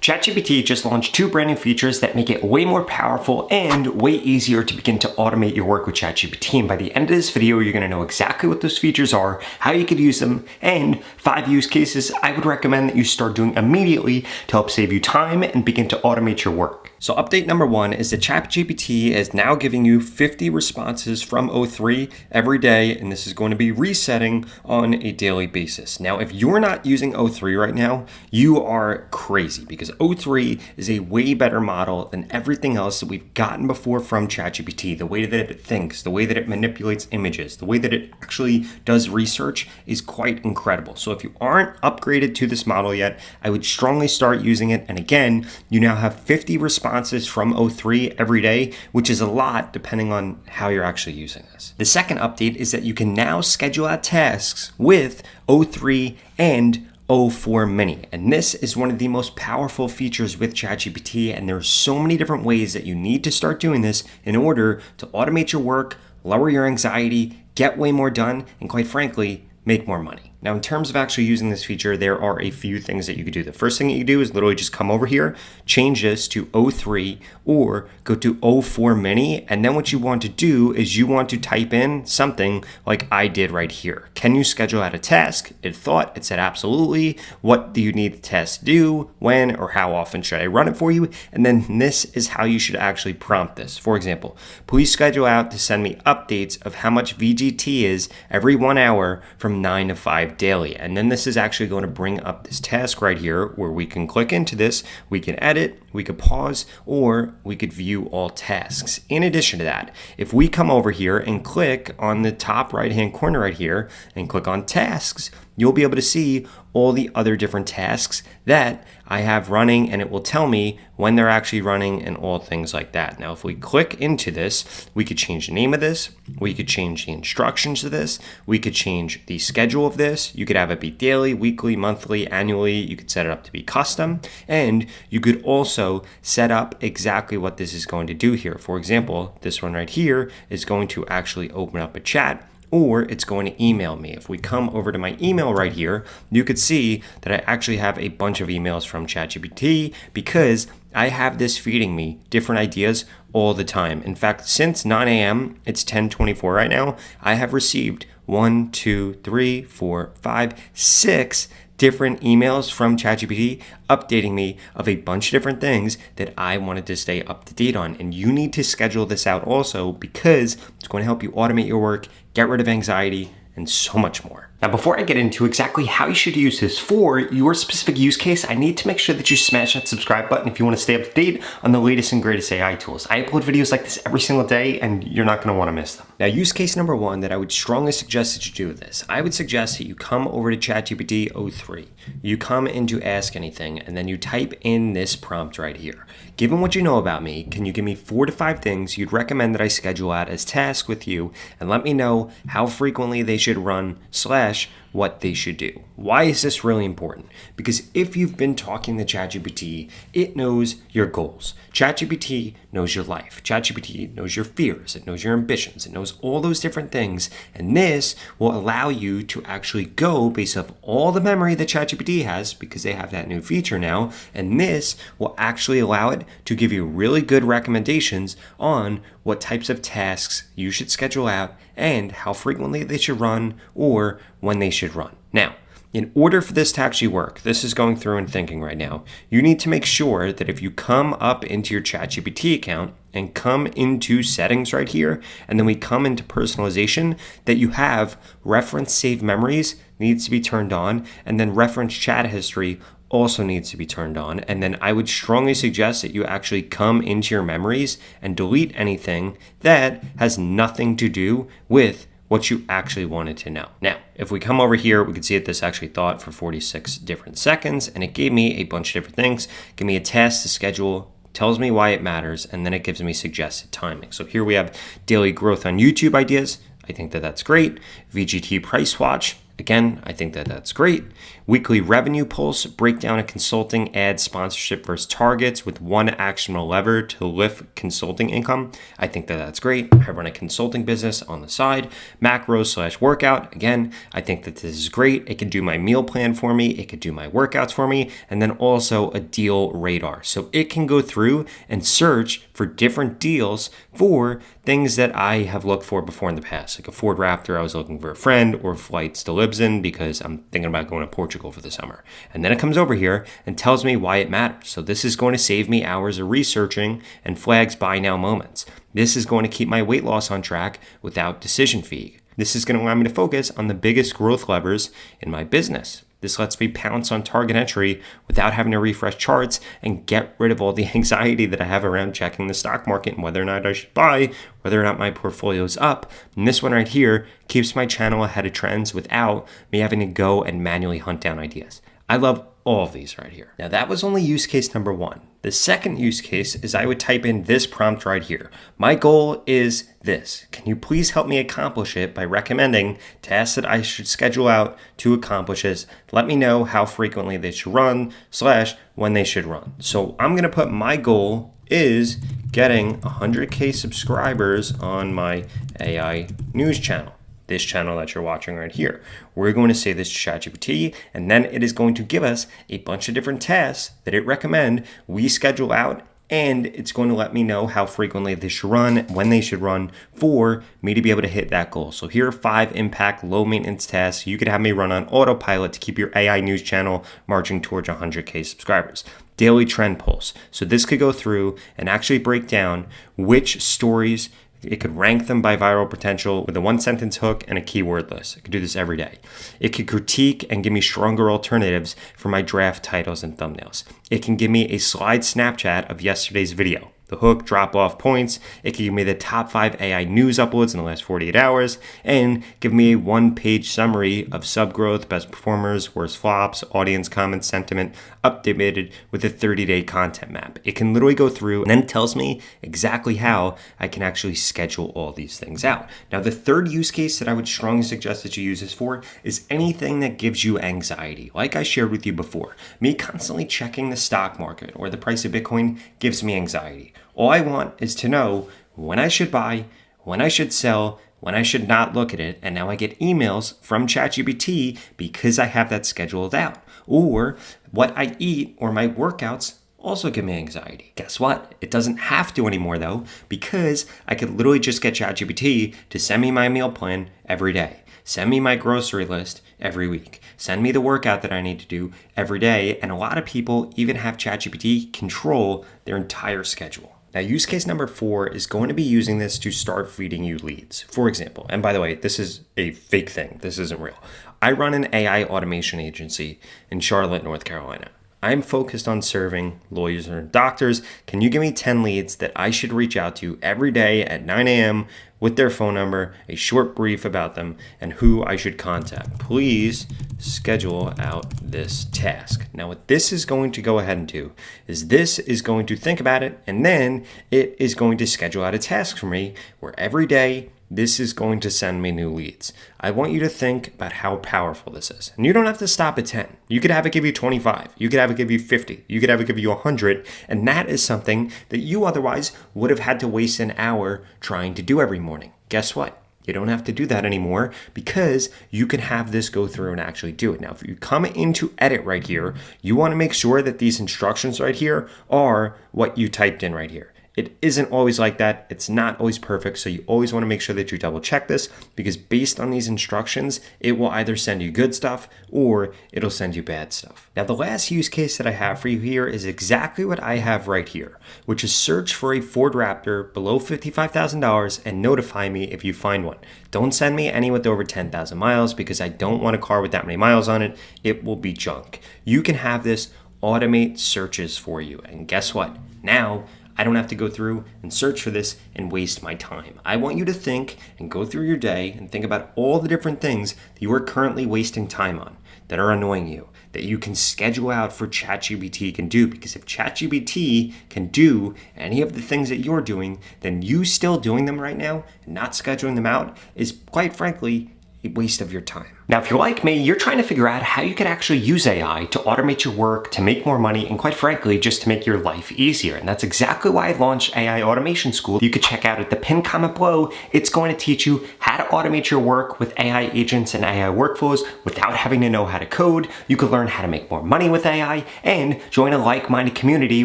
ChatGPT just launched two brand new features that make it way more powerful and way easier to begin to automate your work with ChatGPT. And by the end of this video, you're gonna know exactly what those features are, how you could use them, and 5 use cases I would recommend that you start doing immediately to help save you time and begin to automate your work. So update number 1 is that ChatGPT is now giving you 50 responses from O3 every day, and this is going to be resetting on a daily basis. Now, if you're not using O3 right now, you are crazy, because O3 is a way better model than everything else that we've gotten before from ChatGPT. The way that it thinks, the way that it manipulates images, the way that it actually does research is quite incredible. So if you aren't upgraded to this model yet, I would strongly start using it. And again, you now have 50 responses from O3 every day, which is a lot depending on how you're actually using this. The second update is that you can now schedule out tasks with O3 and O4 Mini. And this is one of the most powerful features with ChatGPT, and there are so many different ways that you need to start doing this in order to automate your work, lower your anxiety, get way more done, and quite frankly, make more money. Now, in terms of actually using this feature, there are a few things that you could do. The first thing that you do is literally just come over here, change this to O3 or go to O4 Mini. And then what you want to do is you want to type in something like I did right here. Can you schedule out a task? It thought, it said absolutely. What do you need the task to do? When or how often should I run it for you? And then this is how you should actually prompt this. For example, please schedule out to send me updates of how much VGT is every 1 hour from 9 to 5 daily. And then this is actually going to bring up this task right here where we can click into this, we can edit, we could pause, or we could view all tasks. In addition to that, if we come over here and click on the top right hand corner right here and click on tasks, you'll be able to see all the other different tasks that I have running, and it will tell me when they're actually running and all things like that. Now, if we click into this, we could change the name of this, we could change the instructions of this, we could change the schedule of this, you could have it be daily, weekly, monthly, annually, you could set it up to be custom, and you could also set up exactly what this is going to do here. For example, this one right here is going to actually open up a chat, or it's going to email me. If we come over to my email right here, you could see that I actually have a bunch of emails from ChatGPT because I have this feeding me different ideas all the time. In fact, since 9 a.m., it's 10:24 right now, I have received 1, 2, 3, 4, 5, 6 different emails from ChatGPT updating me of a bunch of different things that I wanted to stay up to date on. And you need to schedule this out also because it's going to help you automate your work, get rid of anxiety, and so much more. Now, before I get into exactly how you should use this for your specific use case, I need to make sure that you smash that subscribe button if you want to stay up to date on the latest and greatest AI tools. I upload videos like this every single day, and you're not going to want to miss them. Now, use case number 1 that I would strongly suggest that you do this. I would suggest that you come over to ChatGPT O3. You come into Ask Anything, and then you type in this prompt right here. Given what you know about me, can you give me 4 to 5 things you'd recommend that I schedule out as tasks with you, and let me know how frequently they should run / what they should do. Why is this really important? Because if you've been talking to ChatGPT, it knows your goals. ChatGPT knows your life. ChatGPT knows your fears. It knows your ambitions. It knows all those different things. And this will allow you to actually go based off all the memory that ChatGPT has, because they have that new feature now. And this will actually allow it to give you really good recommendations on what types of tasks you should schedule out and how frequently they should run or when they should run. Now, in order for this to actually work, this is going through and thinking right now, you need to make sure that if you come up into your ChatGPT account and come into settings right here, and then we come into personalization, that you have reference save memories needs to be turned on, and then reference chat history also needs to be turned on. And then I would strongly suggest that you actually come into your memories and delete anything that has nothing to do with what you actually wanted to know. Now, if we come over here, we can see that this actually thought for 46 different seconds, and it gave me a bunch of different things. Give me a task to schedule, tells me why it matters, and then it gives me suggested timing. So here we have daily growth on YouTube ideas. I think that that's great. VGT price watch. Again, I think that that's great. Weekly revenue pulse, breakdown of consulting, ad sponsorship versus targets with one actionable lever to lift consulting income. I think that that's great. I run a consulting business on the side. Macros/workout. Again, I think that this is great. It can do my meal plan for me. It could do my workouts for me. And then also a deal radar. So it can go through and search for different deals for things that I have looked for before in the past. Like a Ford Raptor, I was looking for a friend, or flights to Libsyn because I'm thinking about going to Portugal for the summer. And then it comes over here and tells me why it matters. So this is going to save me hours of researching and flags buy now moments. This is going to keep my weight loss on track without decision fatigue. This is going to allow me to focus on the biggest growth levers in my business. This lets me pounce on target entry without having to refresh charts and get rid of all the anxiety that I have around checking the stock market and whether or not I should buy, whether or not my portfolio is up. And this one right here keeps my channel ahead of trends without me having to go and manually hunt down ideas. I love all of these right here. Now that was only use case number 1. The second use case is I would type in this prompt right here. My goal is this. Can you please help me accomplish it by recommending tasks that I should schedule out to accomplish this? Let me know how frequently they should run / when they should run. So I'm going to put my goal is getting 100K subscribers on my AI news channel. This channel that you're watching right here. We're going to say this to ChatGPT, and then it is going to give us a bunch of different tasks that it recommend we schedule out, and it's going to let me know how frequently they should run, when they should run for me to be able to hit that goal. So here are 5 impact, low maintenance tasks you could have me run on autopilot to keep your AI news channel marching towards 100K subscribers. Daily trend pulse. So this could go through and actually break down which stories. It could rank them by viral potential with a 1-sentence hook and a keyword list. It could do this every day. It could critique and give me stronger alternatives for my draft titles and thumbnails. It can give me a slide Snapchat of yesterday's video. The hook, drop off points. It can give me the top 5 AI news uploads in the last 48 hours and give me a 1-page summary of sub growth, best performers, worst flops, audience comments, sentiment, updated with a 30-day content map. It can literally go through and then tells me exactly how I can actually schedule all these things out. Now, the third use case that I would strongly suggest that you use this for is anything that gives you anxiety. Like I shared with you before, me constantly checking the stock market or the price of Bitcoin gives me anxiety. All I want is to know when I should buy, when I should sell, when I should not look at it, and now I get emails from ChatGPT because I have that scheduled out. Or what I eat or my workouts also give me anxiety. Guess what? It doesn't have to anymore though, because I could literally just get ChatGPT to send me my meal plan every day. Send me my grocery list every week. Send me the workout that I need to do every day. And a lot of people even have ChatGPT control their entire schedule. Now, use case number 4 is going to be using this to start feeding you leads. For example, and by the way, this is a fake thing. This isn't real. I run an AI automation agency in Charlotte, North Carolina. I'm focused on serving lawyers and doctors. Can you give me 10 leads that I should reach out to every day at 9 a.m. with their phone number, a short brief about them, and who I should contact? Please schedule out this task. Now, what this is going to go ahead and do is this is going to think about it, and then it is going to schedule out a task for me where every day this is going to send me new leads. I want you to think about how powerful this is. And you don't have to stop at 10. You could have it give you 25. You could have it give you 50. You could have it give you 100. And that is something that you otherwise would have had to waste an hour trying to do every morning. Guess what? You don't have to do that anymore because you can have this go through and actually do it. Now, if you come into edit right here, you want to make sure that these instructions right here are what you typed in right here. It isn't always like that. It's not always perfect. So you always want to make sure that you double check this because based on these instructions, it will either send you good stuff or it'll send you bad stuff. Now, the last use case that I have for you here is exactly what I have right here, which is search for a Ford Raptor below $55,000 and notify me if you find one. Don't send me any with over 10,000 miles because I don't want a car with that many miles on it. It will be junk. You can have this automate searches for you. And guess what? Now, I don't have to go through and search for this and waste my time. I want you to think and go through your day and think about all the different things that you are currently wasting time on that are annoying you, that you can schedule out for ChatGPT can do. Because if ChatGPT can do any of the things that you're doing, then you still doing them right now and not scheduling them out is quite frankly a waste of your time. Now, if you're like me, you're trying to figure out how you could actually use AI to automate your work, to make more money, and quite frankly, just to make your life easier. And that's exactly why I launched AI Automation School. You could check out at the pinned comment below. It's going to teach you how to automate your work with AI agents and AI workflows without having to know how to code. You could learn how to make more money with AI and join a like-minded community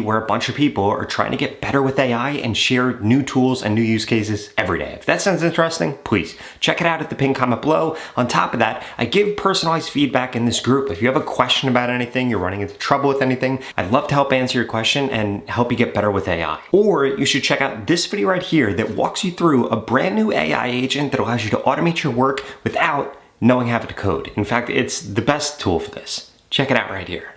where a bunch of people are trying to get better with AI and share new tools and new use cases every day. If that sounds interesting, please check it out at the pinned comment below. On top of that, I give personalized feedback in this group. If you have a question about anything, you're running into trouble with anything, I'd love to help answer your question and help you get better with AI. Or you should check out this video right here that walks you through a brand new AI agent that allows you to automate your work without knowing how to code. In fact, it's the best tool for this. Check it out right here.